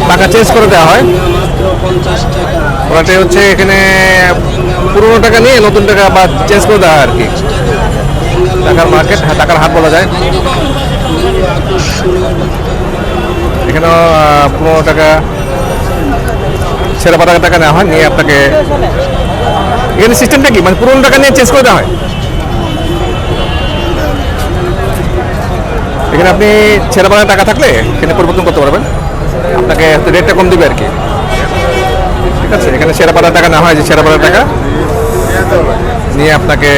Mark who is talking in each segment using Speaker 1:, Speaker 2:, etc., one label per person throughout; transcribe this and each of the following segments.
Speaker 1: টাকা চেঞ্জ করে দেওয়া হয়। ওটাতে হচ্ছে এখানে পুরোনো টাকা নিয়ে নতুন টাকা বা চেঞ্জ করে দেওয়া হয় আর কি। টাকার মার্কেট, টাকার হাট বলা যায়। এখানেও পুরোনো টাকা ছেঁড়া পাতা টাকা নেওয়া হয়, নিয়ে আপনাকে এখানে সিস্টেমটা কি, মানে পুরোনো টাকা নিয়ে চেঞ্জ করে দেওয়া হয়। এখানে আপনি ছেঁড়া পাতা টাকা থাকলে এখানে পরিবর্তন করতে পারবেন, আপনাকে রেটটা কম দেবে আর কি। ঠিক আছে, এখানে ছেঁড়া পাতা টাকা নেওয়া হয়, যে ছেঁড়া পাতা টাকা নিয়ে আপনাকে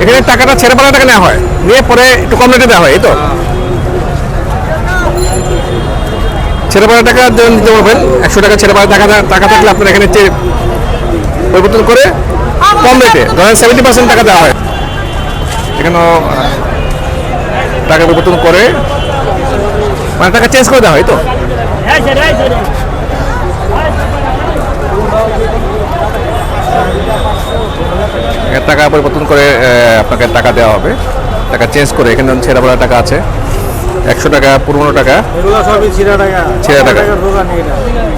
Speaker 1: এখানে টাকাটা ছেঁড়া পাতা টাকা নেওয়া হয়, নিয়ে পরে একটু কম রেটে দেওয়া হয়। এই তো ছেঁড়া পাতা টাকা দিতে পারবেন, 100 টাকা ছেঁড়া পাতা টাকা থাকলে আপনার এখানে পরিবর্তন করে কম রেটে ধরেন 70% টাকা দেওয়া হয়। এখানেও টাকা পরিবর্তন করে মানে টাকা চেঞ্জ করে দেওয়া হয়। তো টাকা পরিবর্তন করে আপনাকে টাকা দেওয়া হবে, টাকা চেঞ্জ করে। এখানে ছেঁড়া পাতা টাকা আছে, 100 টাকা পুরনো টাকা,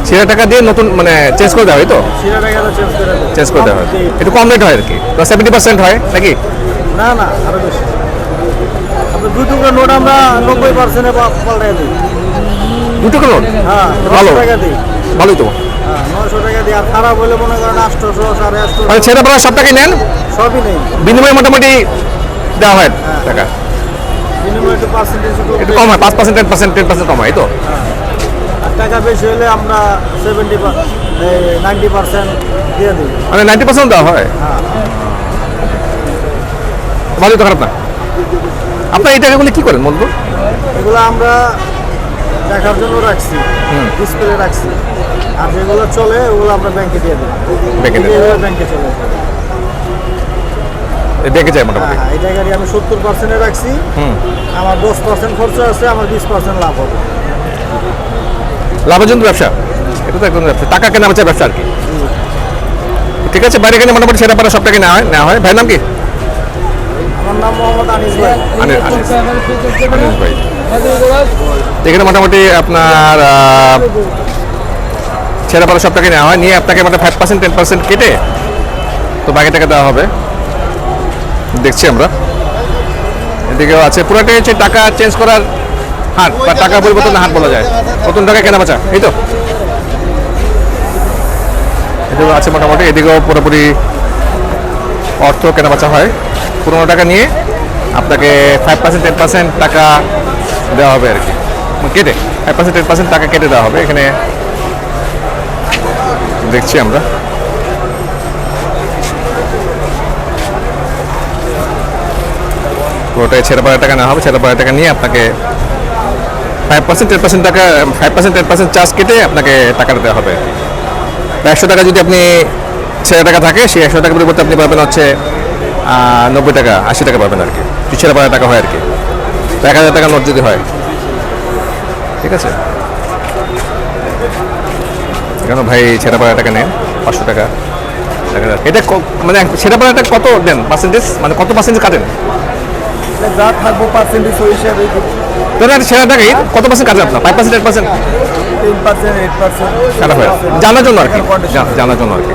Speaker 1: ছেঁড়া টাকা দিয়ে নতুন মানে চেঞ্জ করে দেওয়া হয়। তো চেঞ্জ করে দেওয়া হয়, একটু কম রেট হয় আর কি, 70% হয় নাকি?
Speaker 2: না না, আরো বেশি। আপনার 2 টুকরো নোট আমরা 90% পাল্টাই দিই।
Speaker 1: 2 টুকরো নোট?
Speaker 2: হ্যাঁ,
Speaker 1: ভালো,
Speaker 2: 900 টাকা দিই।
Speaker 1: ভালোই তো।
Speaker 2: হ্যাঁ, 900 টাকা দিই। আর খারাপ হলে মনে করেন 800, 850।
Speaker 1: মানে ছেঁড়া পাতা সব টাকাই নেন,
Speaker 2: সবই নেই,
Speaker 1: বিনিময়ে মোটামুটি দেওয়া হয় টাকা।
Speaker 2: বিনিময়ে একটু পার্সেন্টেজ
Speaker 1: একটু কম হয়, 5%, 10% কম হয়। তো
Speaker 2: আর টাকা বেশি হলে আমরা 90% দিয়ে দিই।
Speaker 1: মানে 90% দেওয়া হয়।
Speaker 2: হ্যাঁ,
Speaker 1: ভালোই তো, খারাপ না। আপনার এই টাকাগুলো কি করেন বলবো?
Speaker 2: এগুলো আমরা দেখার জন্য রাখছি, ডিসপ্লে রাখছি। আর যেগুলো চলে ওগুলো আমরা ব্যাংকে দিয়ে দিই।
Speaker 1: ব্যাংকে দেন?
Speaker 2: ব্যাংকে চলে।
Speaker 1: দেখে যায় মোটামুটি।
Speaker 2: হ্যাঁ, এই টাকারই আমি 70% রাখছি। আমার 10% খরচ আছে, আমার 20% লাভ হবে।
Speaker 1: লাভজনক ব্যবসা, এটা তো একদম ব্যবসা, টাকা কেনা বেচা ব্যবসা আর কি। ঠিক আছে, বাইরে এখানে মোটামুটি ছেঁড়া পাতা সব টাকা নেওয়া হয়। ভাইয়ের নাম কি?
Speaker 2: আমার নাম মোহাম্মদ আনিস ভাই।
Speaker 1: আনিস ভাই। এখানে মোটামুটি আপনার ছেঁড়া পাতা সব টাকা নেওয়া হয়, নিয়ে আপনাকে মানে 5%, 10% কেটে তো বাকি টাকা দেওয়া হবে। দেখছি আমরা, এদিকেও আছে। পুরোটাই হচ্ছে টাকা চেঞ্জ করার হাট বা টাকা পরিবর্তনের হাট বলা যায়, নতুন টাকা কেনা বেচা। এই তো এদিকেও আছে মোটামুটি, এদিকেও পুরোপুরি অর্থ কেনা বেচা হয়। পুরোনো টাকা নিয়ে আপনাকে 5%, 10% টাকা দেওয়া হবে আর কি, কেটে 5%, 10% টাকা কেটে দেওয়া হবে। এখানে দেখছি আমরা, পুরোটাই ছেঁড়া পাতা টাকা নেওয়া হবে। ছেঁড়া পাতা টাকা নিয়ে আপনাকে 5%, 10% টাকা, 5%, 10% চার্জ কেটে আপনাকে টাকাটা দেওয়া হবে। 100 টাকা যদি আপনি ছেঁড়া টাকা থাকে, সেই 100 টাকার পরিবর্তে আপনি পাবেন হচ্ছে 90 টাকা, 80 টাকা পাবেন আর কি, ছেঁড়া পাতা টাকা হয় আর কি। 1000 টাকা নোট যদি হয়। ঠিক আছে, এখানে ভাই ছেঁড়া পাতা টাকা নেন, 500 টাকা। এটা মানে ছেঁড়া পাতাটা কত দেন পার্সেন্টেজ, মানে কত পার্সেন্টেজ কাটেন?
Speaker 2: যা থাকবো পার্সেন্টেজ ওই হিসাবে
Speaker 1: ছেঁড়া টাকাই কত পার্সেন্ট কাটেন আপনার? 5%, 10%?
Speaker 2: 10%, 8%
Speaker 1: কাটা হয় জানার জন্য আর কি, জানার জন্য আর কি।